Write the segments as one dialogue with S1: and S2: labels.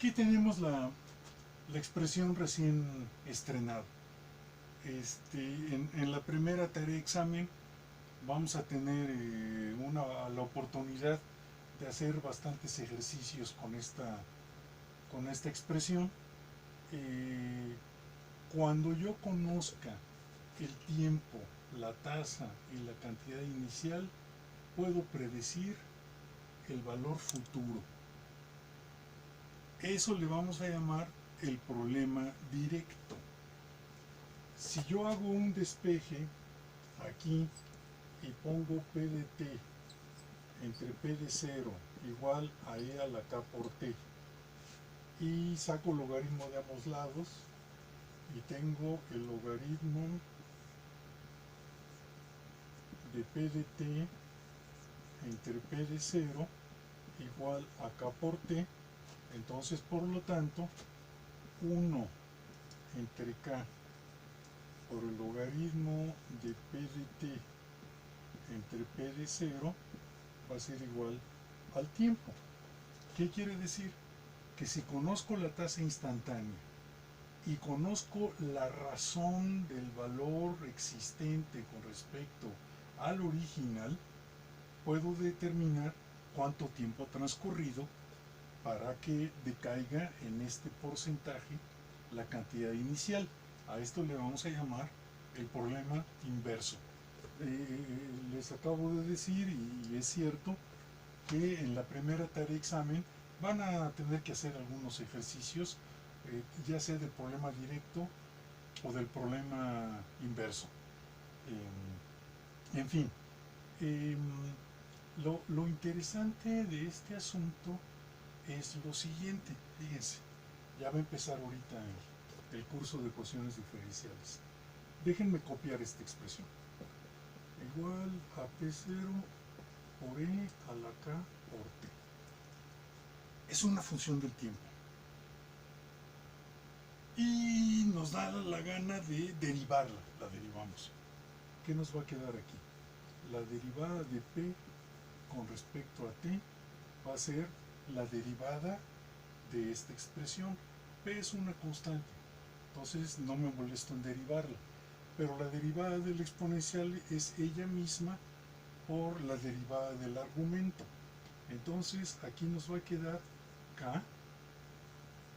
S1: Aquí tenemos la expresión recién estrenada. En la primera tarea de examen vamos a tener la oportunidad de hacer bastantes ejercicios con esta expresión. Cuando yo conozca el tiempo, la tasa y la cantidad inicial, puedo predecir el valor futuro. Eso le vamos a llamar el problema directo. Si yo hago un despeje aquí y pongo P de t entre P de 0 igual a E a la K por t y saco el logaritmo de ambos lados y tengo el logaritmo de P de t entre P de 0 igual a K por t, entonces por lo tanto 1 entre K por el logaritmo de P de t entre P de 0 va a ser igual al tiempo. ¿Qué quiere decir? Que si conozco la tasa instantánea y conozco la razón del valor existente con respecto al original, puedo determinar cuánto tiempo ha transcurrido para que decaiga en este porcentaje la cantidad inicial. A esto le vamos a llamar el problema inverso. Les acabo de decir, y es cierto, que en la primera tarea de examen van a tener que hacer algunos ejercicios, ya sea del problema directo o del problema inverso. En fin, lo interesante de este asunto es lo siguiente. Fíjense, ya va a empezar ahorita el curso de ecuaciones diferenciales. Déjenme copiar esta expresión. Igual a P0 por E a la K por T. Es una función del tiempo. Y nos da la gana de derivarla. La derivamos. ¿Qué nos va a quedar aquí? La derivada de P con respecto a T va a ser la derivada de esta expresión. P es una constante, entonces no me molesto en derivarla. Pero la derivada del exponencial es ella misma por la derivada del argumento. Entonces aquí nos va a quedar K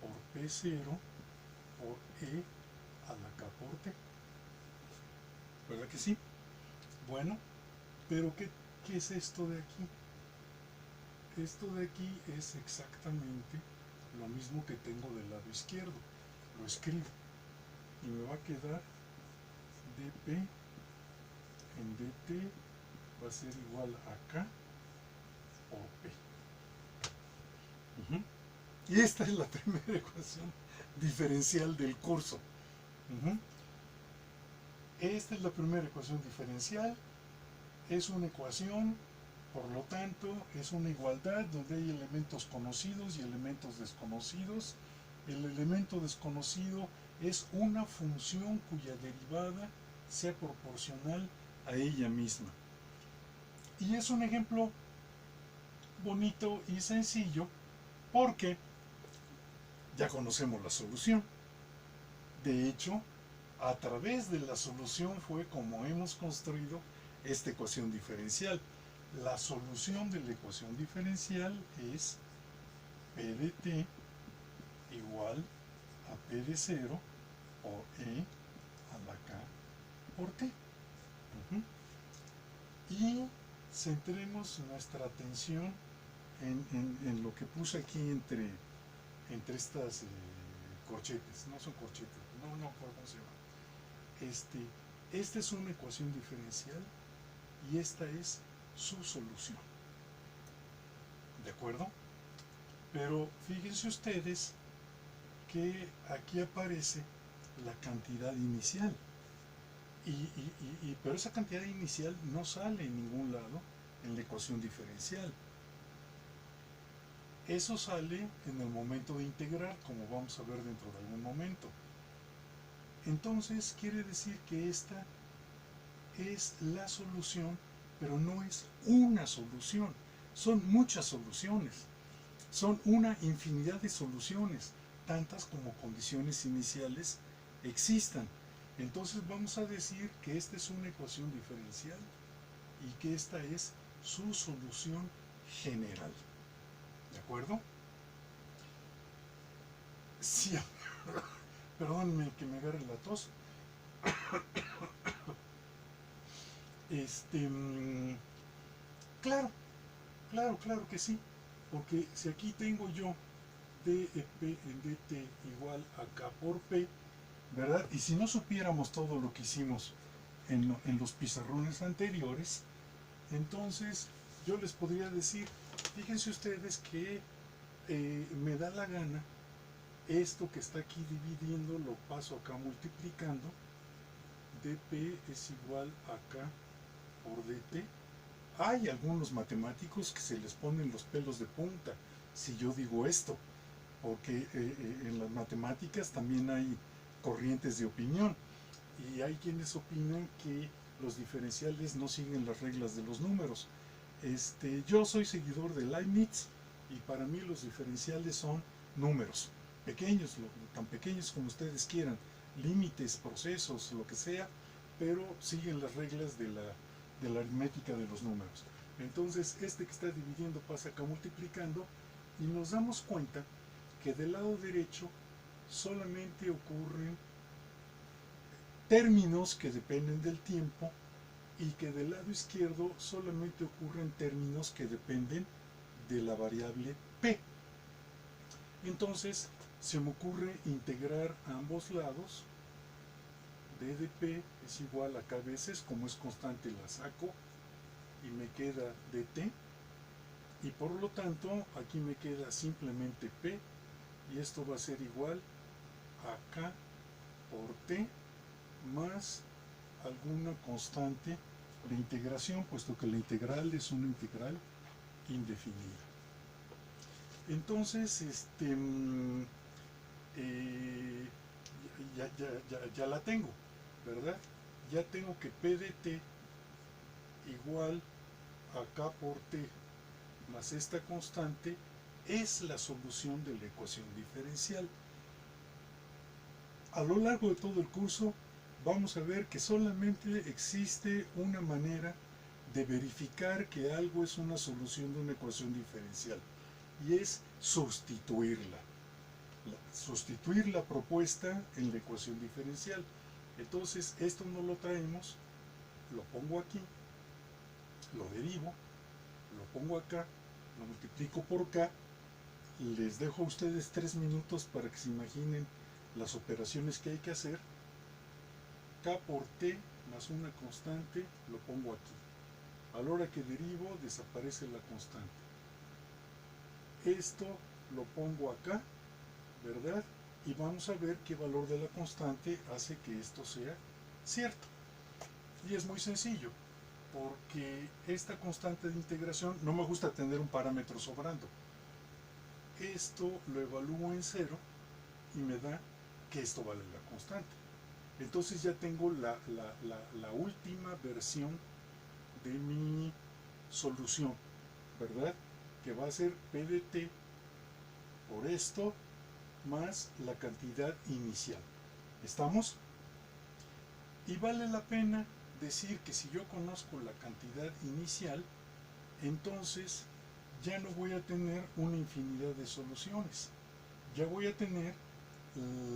S1: por P0 por E a la K por T. ¿Verdad que sí? Bueno, pero ¿qué es esto de aquí? Esto de aquí es exactamente lo mismo que tengo del lado izquierdo. Lo escribo y me va a quedar dp en dt va a ser igual a K por P. Y esta es la primera ecuación diferencial del curso. Esta es la primera ecuación diferencial. Es una ecuación, por lo tanto, es una igualdad donde hay elementos conocidos y elementos desconocidos. El elemento desconocido es una función cuya derivada sea proporcional a ella misma. Y es un ejemplo bonito y sencillo porque ya conocemos la solución. De hecho, a través de la solución fue como hemos construido esta ecuación diferencial. La solución de la ecuación diferencial es P de t igual a P de 0 por E a la K por T. Y centremos nuestra atención en lo que puse aquí entre estas corchetes. No son corchetes, no, ¿cómo se llama? Esta es una ecuación diferencial y esta es su solución. ¿De acuerdo? Pero fíjense ustedes que aquí aparece la cantidad inicial. Pero esa cantidad inicial no sale en ningún lado en la ecuación diferencial. Eso sale en el momento de integrar, como vamos a ver dentro de algún momento. Entonces quiere decir que esta es la solución, pero no es una solución, son muchas soluciones. son una infinidad de soluciones, tantas como condiciones iniciales existan. Entonces vamos a decir que esta es una ecuación diferencial y que esta es su solución general. ¿De acuerdo? Sí, perdónenme que me agarre la tos. Claro, claro que sí, porque si aquí tengo yo dp en dt igual a k por p, ¿verdad? Y si no supiéramos todo lo que hicimos en los pizarrones anteriores, entonces yo les podría decir, fíjense ustedes que me da la gana, esto que está aquí dividiendo lo paso acá multiplicando, dp es igual a k por dt. Hay algunos matemáticos que se les ponen los pelos de punta si yo digo esto, porque en las matemáticas también hay corrientes de opinión y hay quienes opinan que los diferenciales no siguen las reglas de los números. Yo soy seguidor de Leibniz y para mí los diferenciales son números pequeños, tan pequeños como ustedes quieran, límites, procesos, lo que sea, pero siguen las reglas de la aritmética de los números. Entonces que está dividiendo pasa acá multiplicando y nos damos cuenta que del lado derecho solamente ocurren términos que dependen del tiempo y que del lado izquierdo solamente ocurren términos que dependen de la variable p. Entonces se me ocurre integrar ambos lados. d de p es igual a k veces, como es constante la saco y me queda dt, y por lo tanto aquí me queda simplemente p y esto va a ser igual a k por t más alguna constante de integración, puesto que la integral es una integral indefinida. Entonces, ya la tengo, ¿verdad? Ya tengo que p de t igual a k por t más esta constante es la solución de la ecuación diferencial. A lo largo de todo el curso vamos a ver que solamente existe una manera de verificar que algo es una solución de una ecuación diferencial y es sustituirla. Sustituir la propuesta en la ecuación diferencial. Entonces esto no lo traemos, lo pongo aquí, lo derivo, lo pongo acá, lo multiplico por k, les dejo a ustedes 3 minutos para que se imaginen las operaciones que hay que hacer. K por t más una constante lo pongo aquí. A la hora que derivo desaparece la constante. Esto lo pongo acá, ¿verdad? Y vamos a ver qué valor de la constante hace que esto sea cierto. Y es muy sencillo, porque esta constante de integración, no me gusta tener un parámetro sobrando. Esto lo evalúo en 0 y me da que esto vale la constante. Entonces ya tengo la última versión de mi solución, ¿verdad? Que va a ser p de t por esto más la cantidad inicial. ¿Estamos? Y vale la pena decir que si yo conozco la cantidad inicial, entonces ya no voy a tener una infinidad de soluciones. Ya voy a tener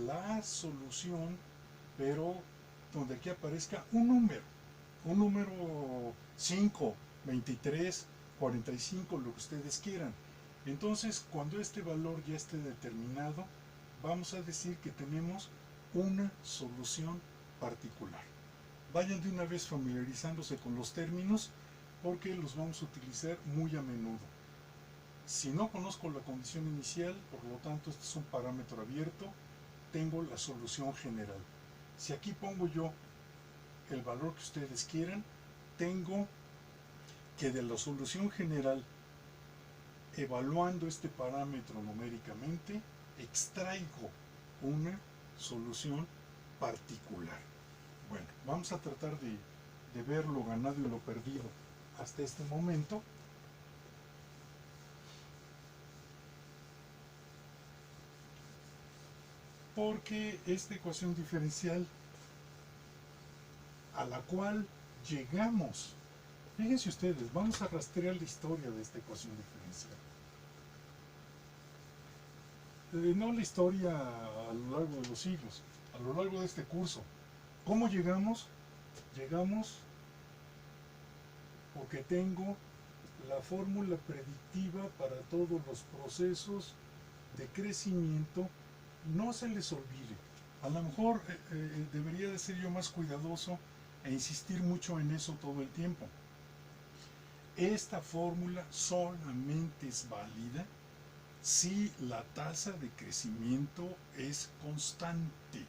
S1: la solución, pero donde aquí aparezca un número 5, 23, 45, lo que ustedes quieran. Entonces, cuando este valor ya esté determinado, vamos a decir que tenemos una solución particular. Vayan de una vez familiarizándose con los términos porque los vamos a utilizar muy a menudo. Si no conozco la condición inicial, por lo tanto este es un parámetro abierto, tengo la solución general. Si aquí pongo yo el valor que ustedes quieran, tengo que de la solución general, evaluando este parámetro numéricamente, extraigo una solución particular. Bueno, vamos a tratar de ver lo ganado y lo perdido hasta este momento. porque esta ecuación diferencial a la cual llegamos, fíjense ustedes, vamos a rastrear la historia de esta ecuación diferencial. No la historia a lo largo de los siglos, a lo largo de este curso. ¿Cómo llegamos? Llegamos porque tengo la fórmula predictiva para todos los procesos de crecimiento. No se les olvide, a lo mejor debería de ser yo más cuidadoso e insistir mucho en eso todo el tiempo. Esta fórmula solamente es válida si la tasa de crecimiento es constante.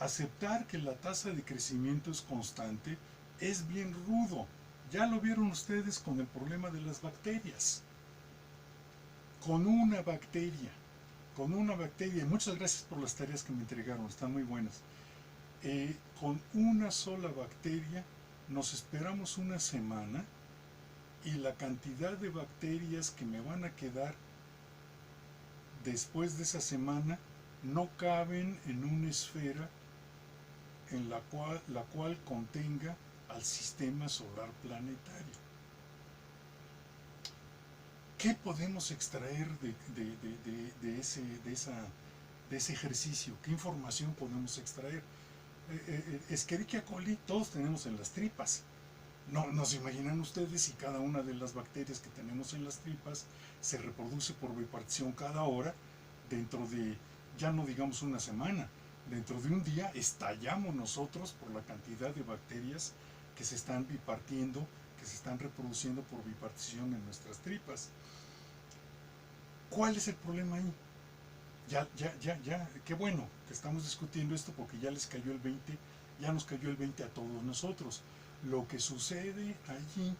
S1: Aceptar que la tasa de crecimiento es constante es bien rudo. Ya lo vieron ustedes con el problema de las bacterias. Con una bacteria, muchas gracias por las tareas que me entregaron, están muy buenas. Con una sola bacteria nos esperamos una semana y la cantidad de bacterias que me van a quedar después de esa semana no caben en una esfera en la cual contenga al sistema solar planetario. ¿Qué podemos extraer de ese ejercicio? ¿Qué información podemos extraer? Escherichia coli todos tenemos en las tripas. No se imaginan ustedes si cada una de las bacterias que tenemos en las tripas se reproduce por bipartición cada hora, dentro de, ya no digamos una semana, dentro de un día estallamos nosotros por la cantidad de bacterias que se están bipartiendo, que se están reproduciendo por bipartición en nuestras tripas. ¿Cuál es el problema ahí? Ya, qué bueno que estamos discutiendo esto porque ya les cayó el 20, ya nos cayó el 20 a todos nosotros. Lo que sucede allí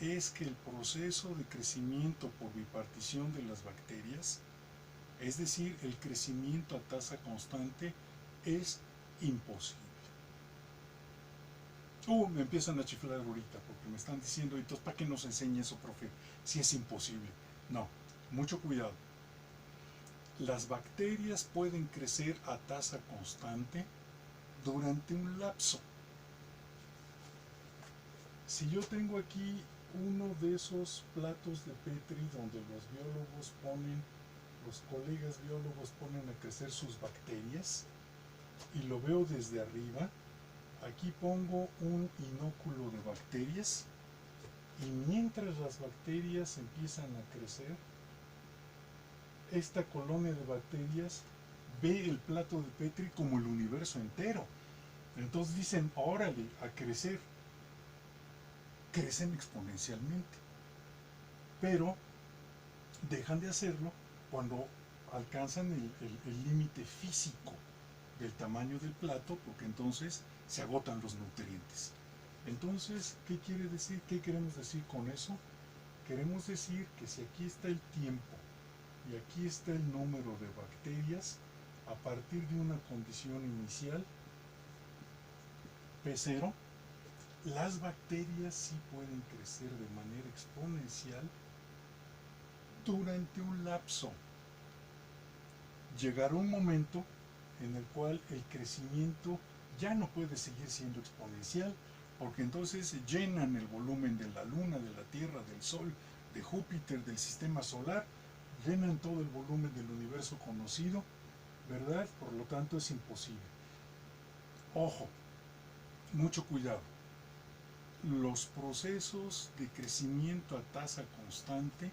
S1: es que el proceso de crecimiento por bipartición de las bacterias, es decir, el crecimiento a tasa constante, es imposible. Me empiezan a chiflar ahorita porque me están diciendo, entonces, ¿para qué nos enseña eso, profe? Si es imposible. No, mucho cuidado. Las bacterias pueden crecer a tasa constante durante un lapso. Si yo tengo aquí uno de esos platos de Petri donde los colegas biólogos ponen a crecer sus bacterias, y lo veo desde arriba, aquí pongo un inóculo de bacterias, y mientras las bacterias empiezan a crecer, esta colonia de bacterias ve el plato de Petri como el universo entero. Entonces dicen, órale, a crecer. Crecen exponencialmente, pero dejan de hacerlo cuando alcanzan el límite físico del tamaño del plato, porque entonces se agotan los nutrientes. Entonces, ¿qué quiere decir? ¿Qué queremos decir con eso? Queremos decir que si aquí está el tiempo y aquí está el número de bacterias, a partir de una condición inicial, P0, las bacterias sí pueden crecer de manera exponencial durante un lapso. Llegará un momento en el cual el crecimiento ya no puede seguir siendo exponencial, porque entonces llenan el volumen de la Luna, de la Tierra, del Sol, de Júpiter, del sistema solar, llenan todo el volumen del universo conocido, ¿verdad? Por lo tanto es imposible. Ojo, mucho cuidado. Los procesos de crecimiento a tasa constante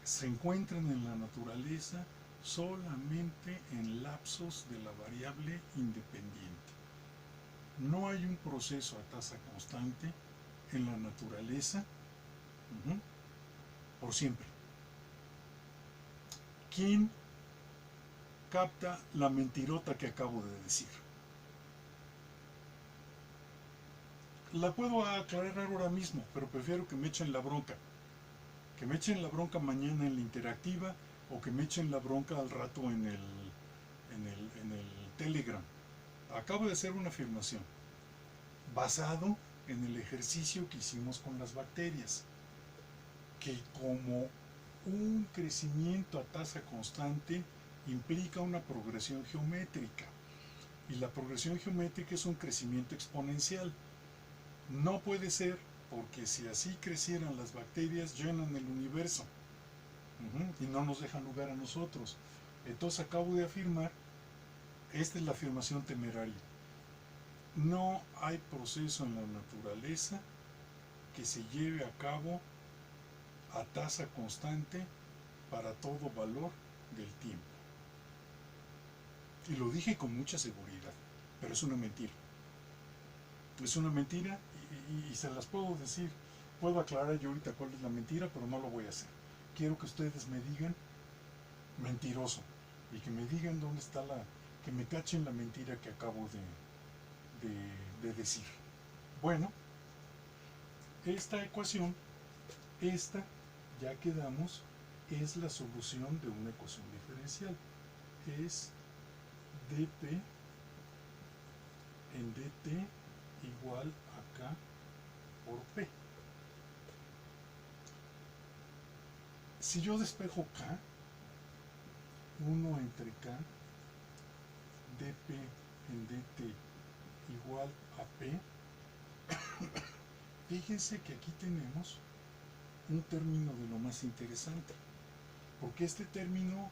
S1: se encuentran en la naturaleza solamente en lapsos de la variable independiente. No hay un proceso a tasa constante en la naturaleza por siempre. ¿Quién capta la mentirota que acabo de decir? La puedo aclarar ahora mismo, pero prefiero que me echen la bronca. Que me echen la bronca mañana en la interactiva o que me echen la bronca al rato en el Telegram. Acabo de hacer una afirmación basado en el ejercicio que hicimos con las bacterias, que como Un crecimiento a tasa constante implica una progresión geométrica, y la progresión geométrica es un crecimiento exponencial. No puede ser, porque si así crecieran las bacterias llenan el universo, y no nos dejan lugar a nosotros. Entonces acabo de afirmar, esta es la afirmación temeraria: no hay proceso en la naturaleza que se lleve a cabo a tasa constante para todo valor del tiempo. Y lo dije con mucha seguridad, pero es una mentira. Es una mentira y se las puedo decir. Puedo aclarar yo ahorita cuál es la mentira, pero no lo voy a hacer. Quiero que ustedes me digan mentiroso y que me digan dónde está que me cachen la mentira que acabo de decir. Bueno, esta ecuación, ya quedamos, es la solución de una ecuación diferencial. Es dp en dt igual a k por p. Si yo despejo k, 1 entre k, dp en dt igual a p, fíjense que aquí tenemos un término de lo más interesante, porque este término,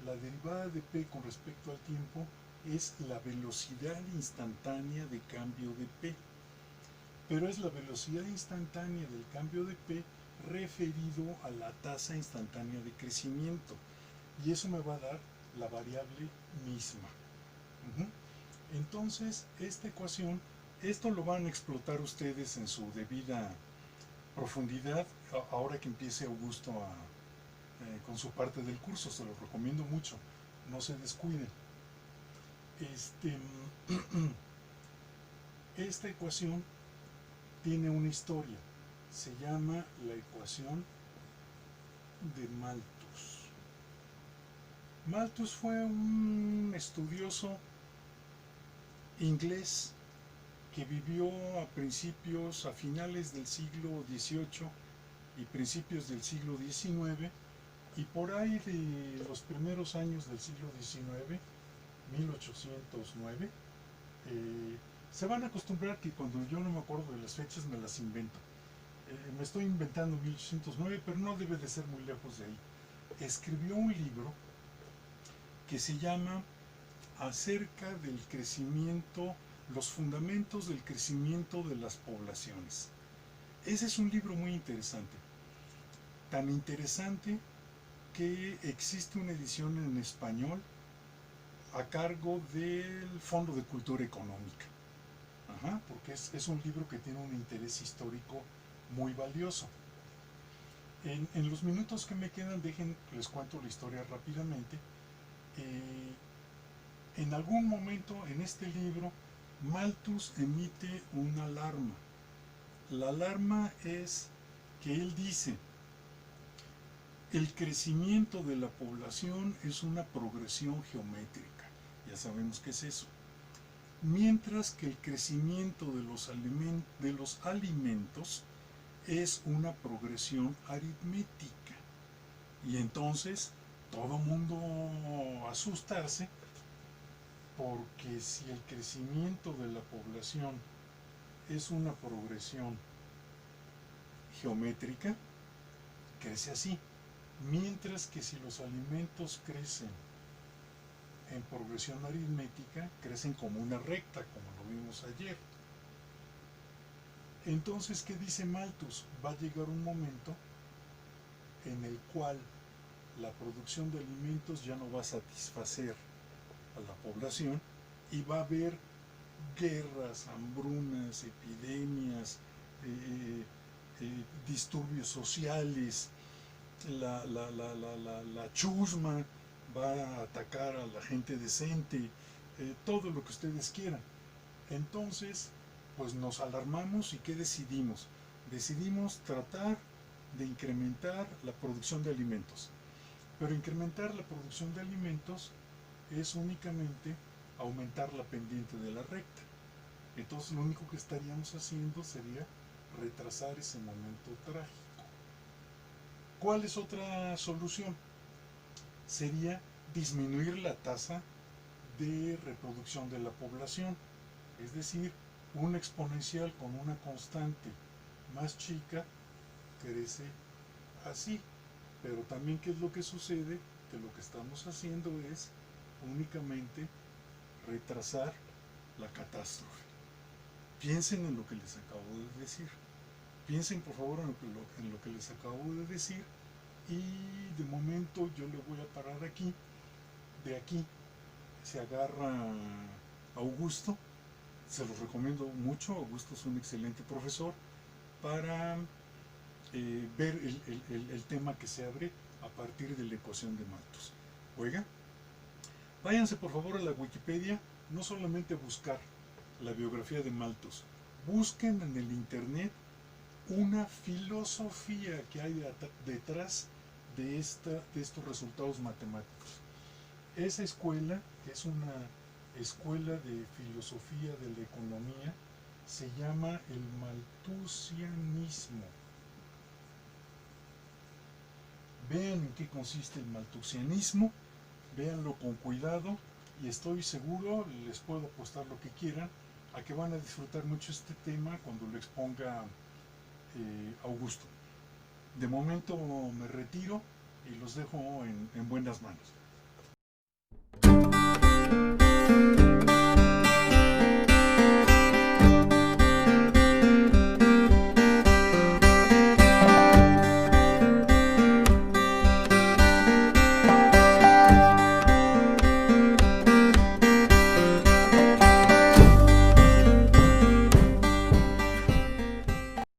S1: la derivada de p con respecto al tiempo, es la velocidad instantánea de cambio de p, pero es la velocidad instantánea del cambio de p referido a la tasa instantánea de crecimiento, y eso me va a dar la variable misma. Entonces, esta ecuación, esto lo van a explotar ustedes en su debida profundidad ahora que empiece Augusto con su parte del curso. Se lo recomiendo mucho, no se descuiden. Esta ecuación tiene una historia, se llama la ecuación de Malthus. Malthus fue un estudioso inglés que vivió a finales del siglo XVIII y principios del siglo XIX, y por ahí de los primeros años del siglo XIX, 1809, se van a acostumbrar que cuando yo no me acuerdo de las fechas me las invento. Me estoy inventando 1809, pero no debe de ser muy lejos de ahí. Escribió un libro que se llama Acerca del crecimiento, los fundamentos del crecimiento de las poblaciones. Ese es un libro muy interesante, tan interesante que existe una edición en español a cargo del Fondo de Cultura Económica, porque es un libro que tiene un interés histórico muy valioso. En los minutos que me quedan, les cuento la historia rápidamente. En algún momento en este libro, Malthus emite una alarma. La alarma es que él dice: el crecimiento de la población es una progresión geométrica. Ya sabemos qué es eso. Mientras que el crecimiento de los alimentos es una progresión aritmética. Y entonces todo mundo asustarse, porque si el crecimiento de la población es una progresión geométrica, crece así, mientras que si los alimentos crecen en progresión aritmética, crecen como una recta, como lo vimos ayer. Entonces, ¿qué dice Malthus? Va a llegar un momento en el cual la producción de alimentos ya no va a satisfacer a la población y va a haber guerras, hambrunas, epidemias, disturbios sociales, la chusma va a atacar a la gente decente, todo lo que ustedes quieran. Entonces, pues nos alarmamos, y ¿qué decidimos? Decidimos tratar de incrementar la producción de alimentos. Pero incrementar la producción de alimentos es únicamente aumentar la pendiente de la recta. Entonces lo único que estaríamos haciendo sería retrasar ese momento trágico. ¿Cuál es otra solución? Sería disminuir la tasa de reproducción de la población, es decir, una exponencial con una constante más chica crece así. Pero también, ¿qué es lo que sucede? Que lo que estamos haciendo es únicamente retrasar la catástrofe. Piensen en lo que les acabo de decir. Piensen por favor en lo que les acabo de decir, y de momento yo le voy a parar aquí. De aquí se agarra Augusto, se los recomiendo mucho. Augusto es un excelente profesor para ver el tema que se abre a partir de la ecuación de Malthus. Oiga, váyanse por favor a la Wikipedia, no solamente a buscar la biografía de Malthus, busquen en el internet una filosofía que hay detrás de estos resultados matemáticos. Esa escuela es una escuela de filosofía de la economía, se llama el malthusianismo. Vean en qué consiste el malthusianismo, véanlo con cuidado, y estoy seguro, les puedo apostar lo que quieran, a que van a disfrutar mucho este tema cuando lo exponga Augusto. De momento me retiro y los dejo en buenas manos.